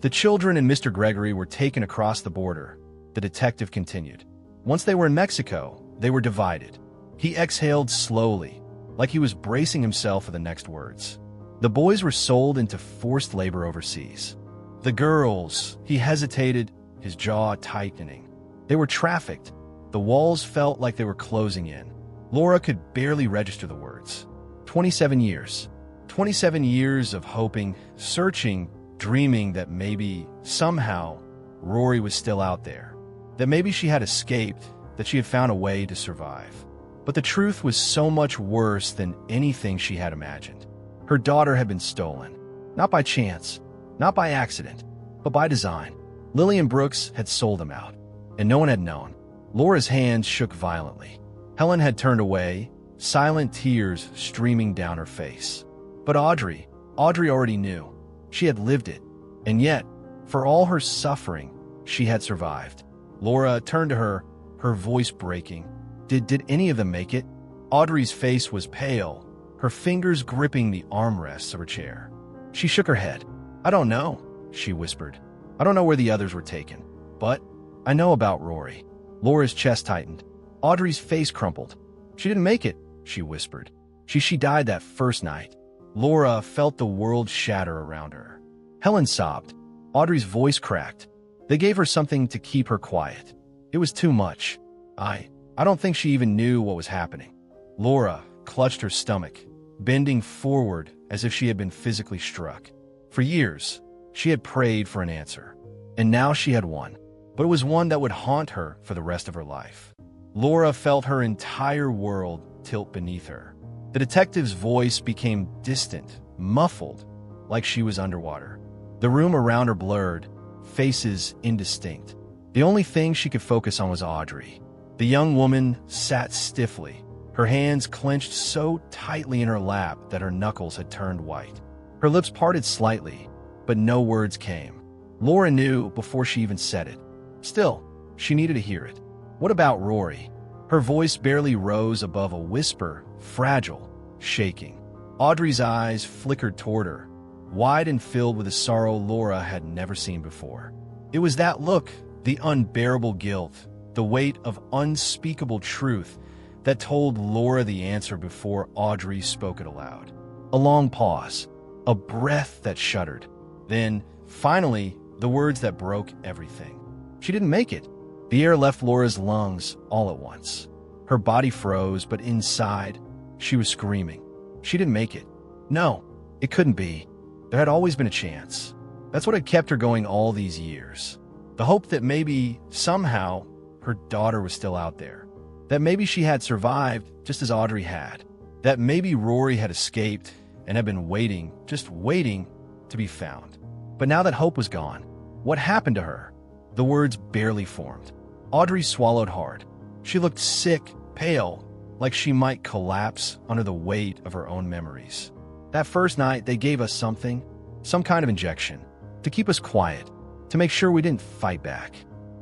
"The children and Mr. Gregory were taken across the border," the detective continued. "Once they were in Mexico, they were divided." He exhaled slowly, like he was bracing himself for the next words. "The boys were sold into forced labor overseas. The girls," he hesitated, his jaw tightening. "They were trafficked." The walls felt like they were closing in. Laura could barely register the words. 27 years. 27 years of hoping, searching, dreaming that maybe, somehow, Rory was still out there. That maybe she had escaped, that she had found a way to survive. But the truth was so much worse than anything she had imagined. Her daughter had been stolen. Not by chance, not by accident, but by design. Lillian Brooks had sold them out, and no one had known. Laura's hands shook violently. Helen had turned away, silent tears streaming down her face. But Audrey already knew. She had lived it. And yet, for all her suffering, she had survived. Laura turned to her, her voice breaking. Did any of them make it?" Audrey's face was pale, her fingers gripping the armrests of her chair. She shook her head. "I don't know," she whispered. "I don't know where the others were taken. But I know about Rory." Laura's chest tightened. Audrey's face crumpled. "She didn't make it," she whispered. She died that first night." Laura felt the world shatter around her. Helen sobbed. Audrey's voice cracked. They gave her something to keep her quiet. It was too much. I don't think she even knew what was happening." Laura clutched her stomach, bending forward as if she had been physically struck. For years, she had prayed for an answer, and now she had one, but it was one that would haunt her for the rest of her life. Laura felt her entire world tilt beneath her. The detective's voice became distant, muffled, like she was underwater. The room around her blurred, faces indistinct. The only thing she could focus on was Audrey. The young woman sat stiffly, her hands clenched so tightly in her lap that her knuckles had turned white. Her lips parted slightly, but no words came. Laura knew before she even said it. Still, she needed to hear it. "What about Rory?" Her voice barely rose above a whisper, fragile, shaking. Audrey's eyes flickered toward her, wide and filled with a sorrow Laura had never seen before. It was that look, the unbearable guilt, the weight of unspeakable truth that told Laura the answer before Audrey spoke it aloud. A long pause, a breath that shuddered. Then, finally, the words that broke everything. She didn't make it. The air left Laura's lungs all at once. Her body froze, but inside, she was screaming. She didn't make it. No, it couldn't be. There had always been a chance. That's what had kept her going all these years. The hope that maybe, somehow, her daughter was still out there. That maybe she had survived just as Audrey had. That maybe Rory had escaped and had been waiting, just waiting, to be found. But now that hope was gone, what happened to her? The words barely formed. Audrey swallowed hard. She looked sick, pale, like she might collapse under the weight of her own memories. That first night, they gave us something, some kind of injection, to keep us quiet, to make sure we didn't fight back.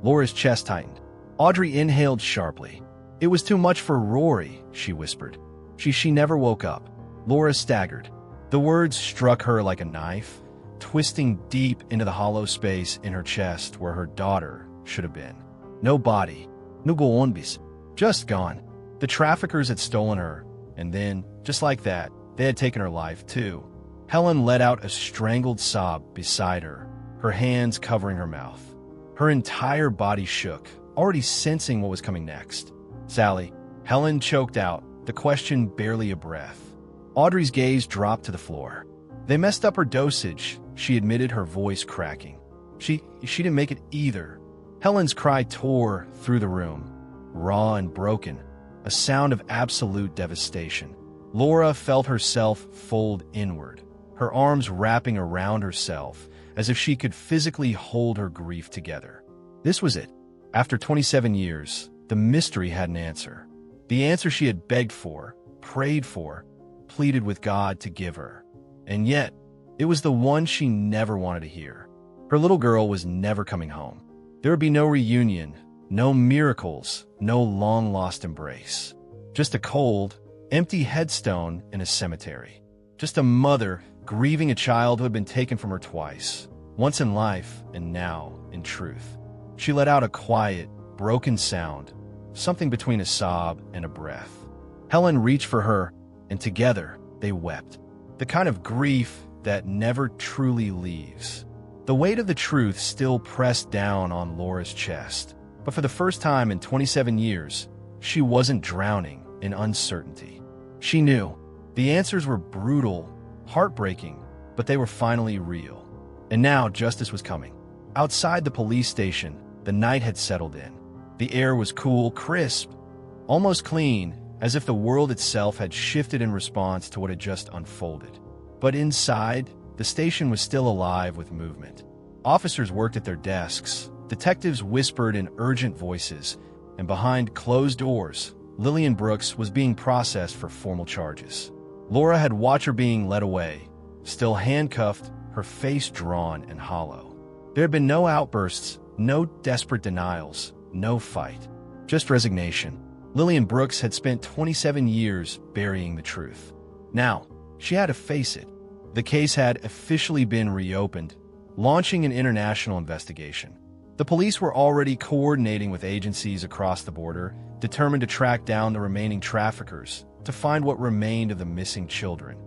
Laura's chest tightened. Audrey inhaled sharply. It was too much for Rory, she whispered. She never woke up. Laura staggered. The words struck her like a knife, twisting deep into the hollow space in her chest where her daughter should have been. No body, no golonbis, just gone. The traffickers had stolen her, and then, just like that, they had taken her life too. Helen let out a strangled sob beside her, her hands covering her mouth. Her entire body shook, already sensing what was coming next. Sally, Helen choked out, the question barely a breath. Audrey's gaze dropped to the floor. They messed up her dosage, she admitted, her voice cracking. She didn't make it either. Helen's cry tore through the room, raw and broken, a sound of absolute devastation. Laura felt herself fold inward, her arms wrapping around herself as if she could physically hold her grief together. This was it. After 27 years, the mystery had an answer. The answer she had begged for, prayed for, pleaded with God to give her. And yet, it was the one she never wanted to hear. Her little girl was never coming home. There would be no reunion, no miracles, no long-lost embrace. Just a cold, empty headstone in a cemetery. Just a mother grieving a child who had been taken from her twice, once in life and now in truth. She let out a quiet, broken sound, something between a sob and a breath. Helen reached for her, and together they wept. The kind of grief that never truly leaves. The weight of the truth still pressed down on Laura's chest, but for the first time in 27 years, she wasn't drowning in uncertainty. She knew. The answers were brutal, heartbreaking, but they were finally real. And now justice was coming. Outside the police station, the night had settled in. The air was cool, crisp, almost clean, as if the world itself had shifted in response to what had just unfolded. But inside, the station was still alive with movement. Officers worked at their desks, detectives whispered in urgent voices, and behind closed doors, Lillian Brooks was being processed for formal charges. Laura had watched her being led away, still handcuffed, her face drawn and hollow. There had been no outbursts, no desperate denials, no fight, just resignation. Lillian Brooks had spent 27 years burying the truth. Now, she had to face it. The case had officially been reopened, launching an international investigation. The police were already coordinating with agencies across the border, determined to track down the remaining traffickers, to find what remained of the missing children,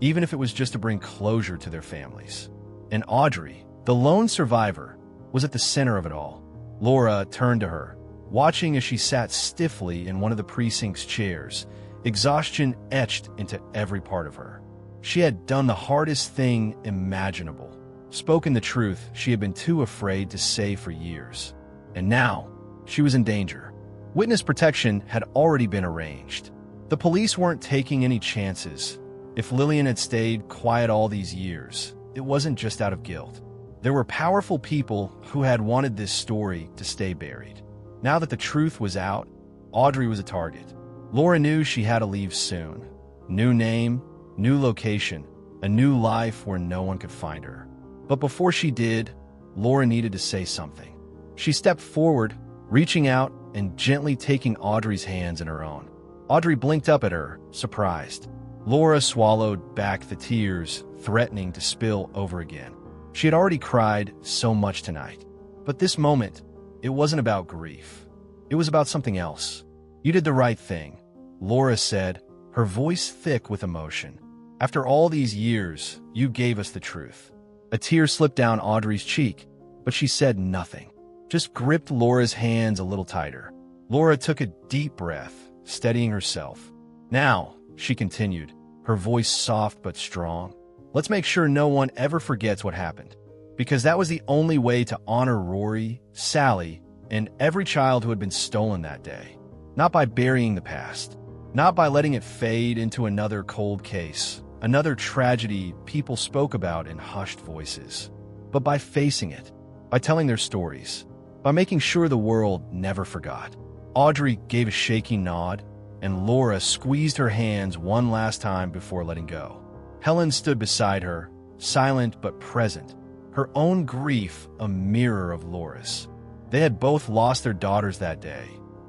even if it was just to bring closure to their families. And Audrey, the lone survivor, was at the center of it all. Laura turned to her, watching as she sat stiffly in one of the precinct's chairs, exhaustion etched into every part of her. She had done the hardest thing imaginable, spoken the truth she had been too afraid to say for years. And now, she was in danger. Witness protection had already been arranged. The police weren't taking any chances. If Lillian had stayed quiet all these years, it wasn't just out of guilt. There were powerful people who had wanted this story to stay buried. Now that the truth was out, Audrey was a target. Laura knew she had to leave soon. New name, new location, a new life where no one could find her. But before she did, Laura needed to say something. She stepped forward, reaching out and gently taking Audrey's hands in her own. Audrey blinked up at her, surprised. Laura swallowed back the tears, threatening to spill over again. She had already cried so much tonight. But this moment, it wasn't about grief. It was about something else. "You did the right thing," Laura said, her voice thick with emotion. "After all these years, you gave us the truth." A tear slipped down Audrey's cheek, but she said nothing, just gripped Laura's hands a little tighter. Laura took a deep breath, steadying herself. "Now," she continued, her voice soft but strong, "let's make sure no one ever forgets what happened. Because that was the only way to honor Rory, Sally, and every child who had been stolen that day. Not by burying the past. Not by letting it fade into another cold case, another tragedy people spoke about in hushed voices. But by facing it, by telling their stories, by making sure the world never forgot." Audrey gave a shaky nod, and Laura squeezed her hands one last time before letting go. Helen stood beside her, silent but present, her own grief a mirror of Laura's. They had both lost their daughters that day,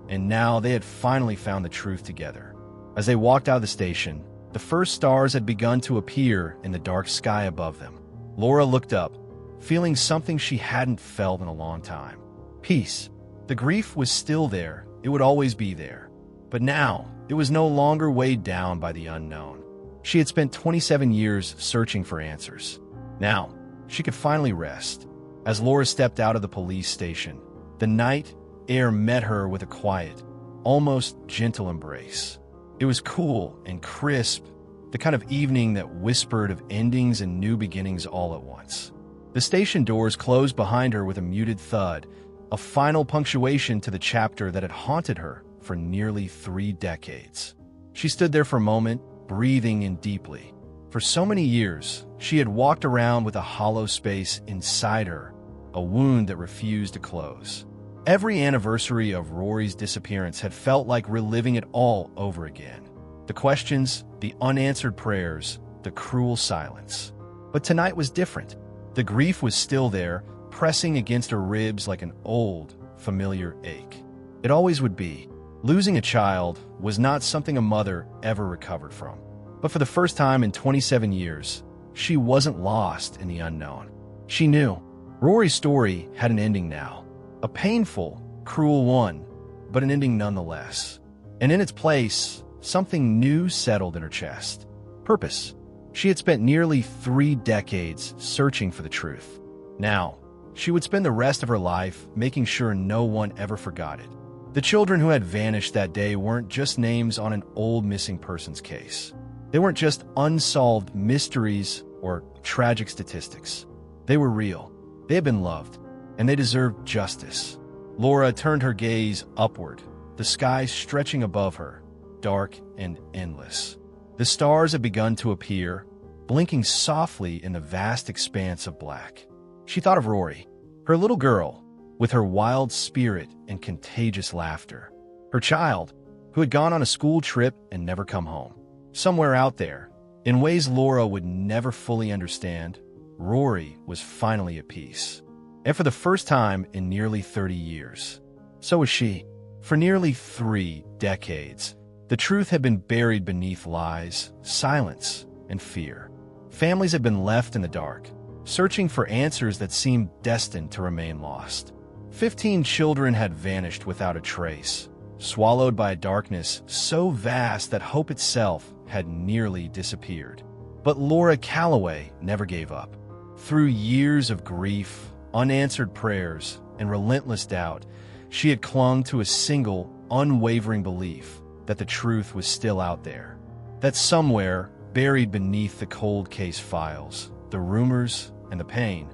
and now they had finally found the truth together. As they walked out of the station, the first stars had begun to appear in the dark sky above them. Laura looked up, feeling something she hadn't felt in a long time. Peace. The grief was still there. It would always be there. But now, it was no longer weighed down by the unknown. She had spent 27 years searching for answers. Now, she could finally rest. As Laura stepped out of the police station, the night air met her with a quiet, almost gentle embrace. It was cool and crisp, the kind of evening that whispered of endings and new beginnings all at once. The station doors closed behind her with a muted thud, a final punctuation to the chapter that had haunted her for nearly 3 decades. She stood there for a moment, breathing in deeply. For so many years, she had walked around with a hollow space inside her, a wound that refused to close. Every anniversary of Rory's disappearance had felt like reliving it all over again. The questions, the unanswered prayers, the cruel silence. But tonight was different. The grief was still there, pressing against her ribs like an old, familiar ache. It always would be. Losing a child was not something a mother ever recovered from. But for the first time in 27 years, she wasn't lost in the unknown. She knew. Rory's story had an ending now. A painful, cruel one, but an ending nonetheless. And in its place, something new settled in her chest. Purpose. She had spent nearly 3 decades searching for the truth. Now, she would spend the rest of her life making sure no one ever forgot it. The children who had vanished that day weren't just names on an old missing persons case. They weren't just unsolved mysteries or tragic statistics. They were real. They had been loved, and they deserved justice. Laura turned her gaze upward, the sky stretching above her, dark and endless. The stars had begun to appear, blinking softly in the vast expanse of black. She thought of Rory, her little girl, with her wild spirit and contagious laughter. Her child, who had gone on a school trip and never come home. Somewhere out there, in ways Laura would never fully understand, Rory was finally at peace. And for the first time in nearly 30 years. So was she. For nearly 3 decades, the truth had been buried beneath lies, silence, and fear. Families had been left in the dark, searching for answers that seemed destined to remain lost. 15 children had vanished without a trace, swallowed by a darkness so vast that hope itself had nearly disappeared. But Laura Calloway never gave up. Through years of grief, unanswered prayers, and relentless doubt, she had clung to a single, unwavering belief that the truth was still out there. That somewhere, buried beneath the cold case files, the rumors, and the pain,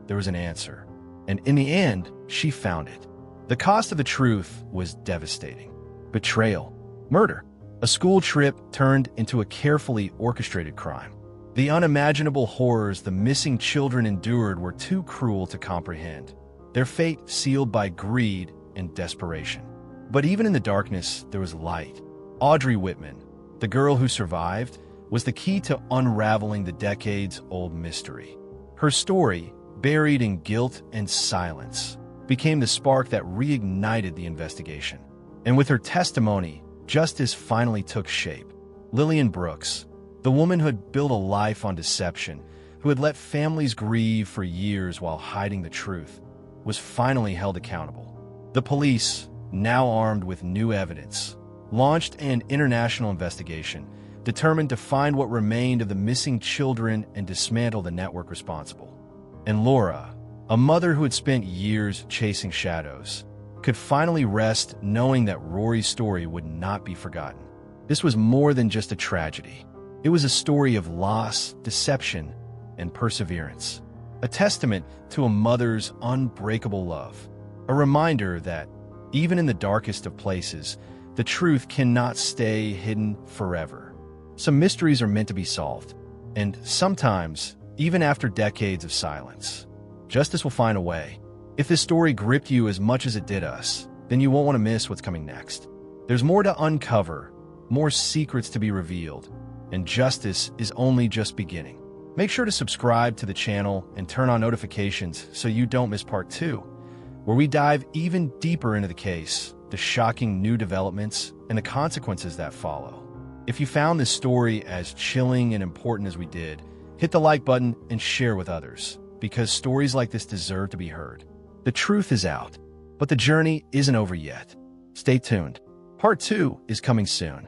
there was an answer. And in the end, she found it. The cost of the truth was devastating. Betrayal, murder, a school trip turned into a carefully orchestrated crime. The unimaginable horrors the missing children endured were too cruel to comprehend, their fate sealed by greed and desperation. But even in the darkness, there was light. Audrey Whitman, the girl who survived, was the key to unraveling the decades-old mystery. Her story, buried in guilt and silence, became the spark that reignited the investigation. And with her testimony, justice finally took shape. Lillian Brooks, the woman who had built a life on deception, who had let families grieve for years while hiding the truth, was finally held accountable. The police, now armed with new evidence, launched an international investigation, determined to find what remained of the missing children and dismantle the network responsible. And Laura, a mother who had spent years chasing shadows, could finally rest knowing that Rory's story would not be forgotten. This was more than just a tragedy. It was a story of loss, deception, and perseverance. A testament to a mother's unbreakable love. A reminder that, even in the darkest of places, the truth cannot stay hidden forever. Some mysteries are meant to be solved, and sometimes, even after decades of silence, justice will find a way. If this story gripped you as much as it did us, then you won't want to miss what's coming next. There's more to uncover, more secrets to be revealed, and justice is only just beginning. Make sure to subscribe to the channel and turn on notifications so you don't miss part 2, where we dive even deeper into the case, the shocking new developments, and the consequences that follow. If you found this story as chilling and important as we did, hit the like button and share with others, because stories like this deserve to be heard. The truth is out, but the journey isn't over yet. Stay tuned. Part 2 is coming soon.